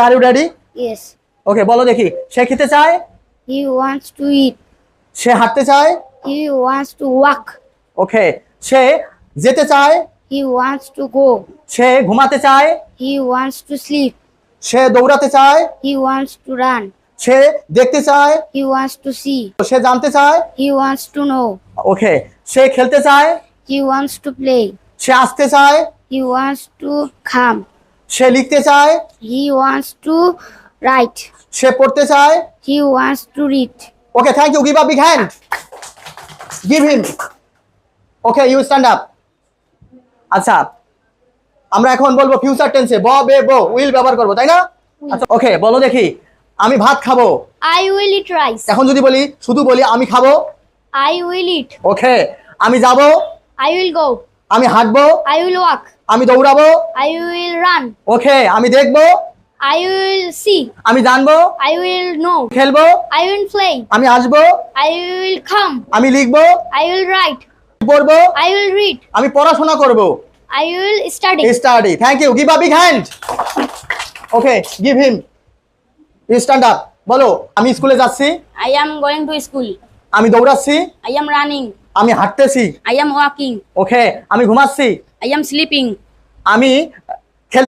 R you ready? Yes. Okay বলো দেখি। সে খেতে চায়। He wants to eat. সে হাঁটতে চায়। He wants to walk. ওকে। সে যেতে চায়। He wants to go. সে ঘুমাতে চায়। He wants to sleep. সে দৌড়াতে চায়। He wants to run. সে দেখতে চায়। He wants to see. সে জানতে চায়। He wants to know. ওকে। সে খেলতে চায়। He wants to play. সে আসতে চায়। He wants to come. সে লিখতে চায়। He wants to write. সে পড়তে চায়। He wants to read. Okay, thank you. Give a big hand. Give him. Okay, you stand up. আচ্ছা, আমরা এখন বলবো ফিউচার টেন্সে ব বে বো উইল ব্যবহার করবো, তাই না? আচ্ছা, ওকে বলো দেখি। আমি ভাত খাবো। I will eat rice. এখন যদি বলি, শুধু বলি আমি খাবো। I will eat. ওকে। আমি যাব। I will go. আমি হাঁটবো। I will walk. আমি দৌড়াবো। I will run. ওকে। আমি দেখবো। I will see. আমি জানবো। I will know. খেলবো। I will play. আমি আসবো। I will come. আমি লিখবো। I will write. পড়বো। I will read. আমি পড়াশোনা করবো। I will study. Study. Thank you. Give a big hand. Okay, give him. You stand up. বলো আমি স্কুলে যাচ্ছি। I am going to school. আমি দৌড়াচ্ছি। I am running. আমি হাঁটতেছি। I am walking. ওকে। আমি ঘুমাচ্ছি। I am sleeping. আমি